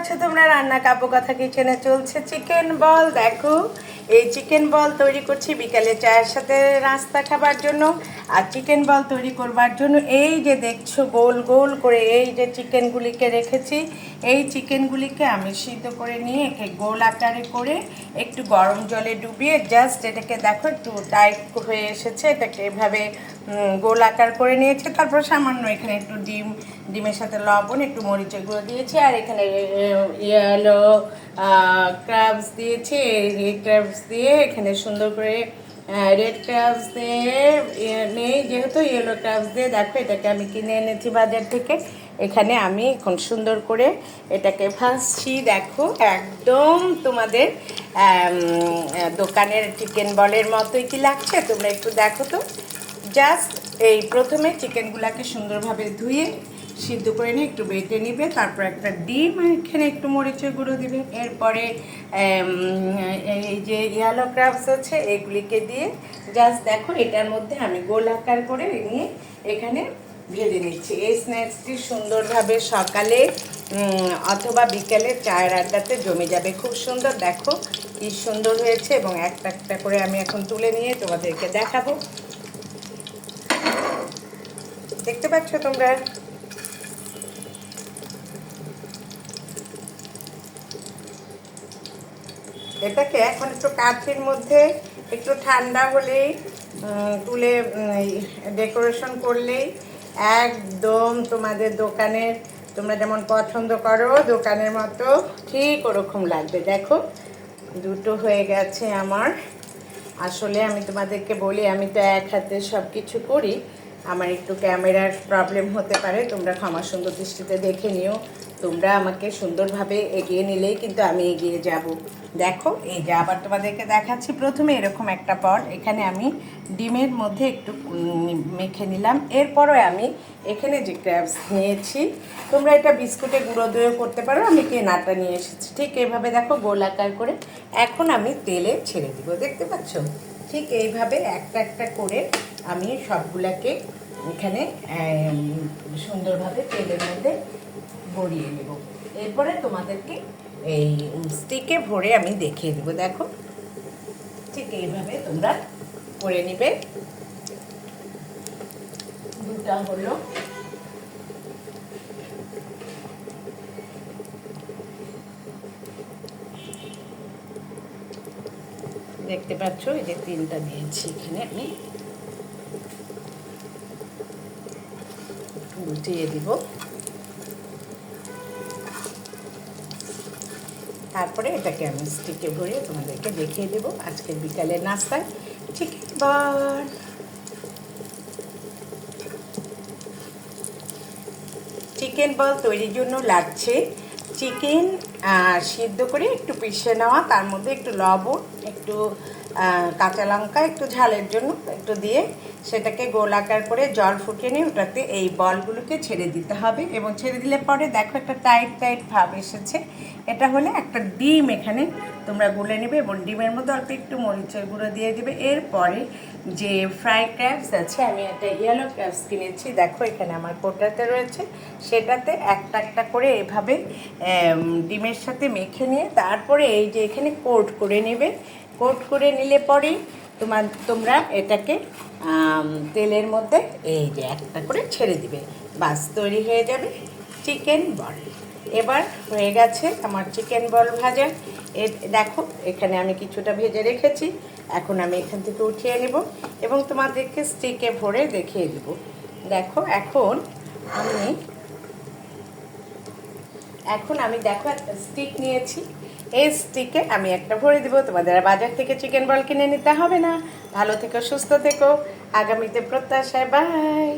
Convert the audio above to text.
আছো তোমরা? রান্না কাব্য কথা কিচেনে চলছে চিকেন বল। দেখো এই চিকেন বল তৈরি করছি বিকালে চায়ের সাথে নাস্তা খাবার জন্য। আর চিকেন বল তৈরি করবার জন্য এই যে দেখছো গোল গোল করে এই যে চিকেনগুলিকে রেখেছি, এই চিকেনগুলিকে আমি সিদ্ধ করে নিয়ে একে গোল আকারে করে একটু গরম জলে ডুবিয়ে জাস্ট এটাকে দেখো একটু টাইট হয়ে এসেছে, এটাকে এভাবে গোল আকার করে নিয়েছে। তারপর সামান্য এখানে একটু ডিমের সাথে লবণ, একটু মরিচের গুঁড়ো দিয়েছি, আর এখানে ইয়েলো ক্রাবস দিয়েছি। এই ক্রাবস দিয়ে এখানে সুন্দর করে রেড ক্রাবস দিয়ে নেই, যেহেতু ইয়েলো ক্রাবস দিয়ে দেখো এটাকে আমি কিনে এনেছি বাজার থেকে। এখানে আমি এখন সুন্দর করে এটাকে ভাজছি। দেখো একদম তোমাদের দোকানের চিকেন বলের মতোই কি লাগছে তোমরা একটু দেখো তো। জাস্ট এই প্রথমে চিকেনগুলোকে সুন্দরভাবে ধুয়ে সিদ্ধ করে নিয়ে একটু বেটে নিবে, তারপর একটা ডিম এখানে একটু মরিচের গুঁড়ো দিবে, এরপরে এই যে ইয়েলো ক্রাবস আছে এগুলিকে দিয়ে জাস্ট দেখো এটার মধ্যে আমি গোল আকার করে নিয়ে এখানে ভেজে নিচ্ছি। এই স্ন্যাক্সটি সুন্দরভাবে সকালে অথবা বিকেলে চায়ের আড্ডাতে জমে যাবে, খুব সুন্দর। দেখো কি সুন্দর হয়েছে, এবং একটা একটা করে আমি এখন তুলে নিয়ে তোমাদেরকে দেখাবো। দেখতে পাচ্ছ তোমরা? এটাকে এখন একটু কাঠির মধ্যে একটু ঠান্ডা হলেই তুলে ডেকোরেশন করলেই একদম তোমাদের দোকানের, তোমরা যেমন পছন্দ করো দোকানের মতো ঠিক ওরকম লাগবে। দেখো দুটো হয়ে গেছে আমার। আসলে আমি তোমাদেরকে বলি, আমি তো এক হাতে সব কিছু করি, আমার একটু ক্যামেরার প্রবলেম হতে পারে, তোমরা ক্ষমা সুন্দর দৃষ্টিতে দেখে নিও। তোমরা আমাকে সুন্দরভাবে এগিয়ে নিলেই কিন্তু আমি এগিয়ে যাব। দেখো এই যে আবার তোমাদেরকে দেখাচ্ছি। প্রথমে এরকম একটা বল এখানে আমি ডিমের মধ্যে একটু মেখে নিলাম, এরপরে আমি এখানে যে ক্র্যাবস নিয়েছি, তোমরা এটা বিস্কুটে গুঁড়ো দিয়েও করতে পারো, আমি কেনাটা নিয়ে এসেছি। ঠিক এইভাবে দেখো গোল আকার করে এখন আমি তেলে ছেড়ে দিব। দেখতে পাচ্ছ? ঠিক এইভাবে একটা একটা করে আমি সবগুলাকে এখানে সুন্দরভাবে তেলের মধ্যে ভরিয়ে নেব। এরপরে তোমাদেরকে এই স্টিকে ভরে আমি দেখিয়ে দেবো। দেখো ঠিক এইভাবে তোমরা করে নিবে। দুটা হলো, দেখতে পাচ্ছ এই যে তিনটা দিয়েছি, এখানে আমি উল্টিয়ে দিব। তারপরে এটাকে আমি স্টিকে ভরিয়ে তোমাদেরকে দেখিয়ে দেবো আজকের বিকালের নাস্তায় চিকেন বল। চিকেন বল তৈরির জন্য লাগছে চিকেন সিদ্ধ করে একটু পিষে নেওয়া, তার মধ্যে একটু লবণ, একটু কাঁচা লঙ্কা, একটু ঝালের জন্য একটু দিয়ে সেটাকে গোল আকার করে জল ফুটিয়ে নিয়ে ওটাতে এই বলগুলোকে ছেড়ে দিতে হবে। এবং ছেড়ে দিলে পরে দেখো একটা টাইট টাইট ভাব এসেছে। এটা হলে একটা ডিম এখানে তোমরা গুলে নেবে এবং ডিমের মধ্যে অল্প একটু মরিচের গুঁড়ো দিয়ে দেবে। এরপরে যে ফ্রাই ক্র্যাবস আছে, আমি একটা ইয়েলো ক্র্যাবস কিনেছি, দেখো এখানে আমার কোটাতে রয়েছে, সেটাতে একটা একটা করে এভাবে ডিমের সাথে মেখে নিয়ে তারপরে এই যে এখানে কোট করে নেবে। কোট করে নিলে পরেই তোমরা এটাকে তেলের মধ্যে এই যে একটা করে ছেড়ে দিবে, বাস তৈরি হয়ে যাবে চিকেন বল। এবার হয়ে গেছে আমার চিকেন বল ভাজা। দেখো এখানে আমি কিছুটা ভেজে রেখেছি, এখন আমি এখান থেকে উঠিয়ে নেব এবং তোমাদেরকে স্টিকে ভরে দেখিয়ে দেব। দেখো এখন আমি দেখো একটা স্টিক নিয়েছি, এই স্টিকে আমি একটা ভরে দিব। তোমাদের বাজার থেকে চিকেন বল কিনে নিতে হবে না। ভালো থেকো, সুস্থ থেকো, আগামীতে প্রত্যাশায়, বাই।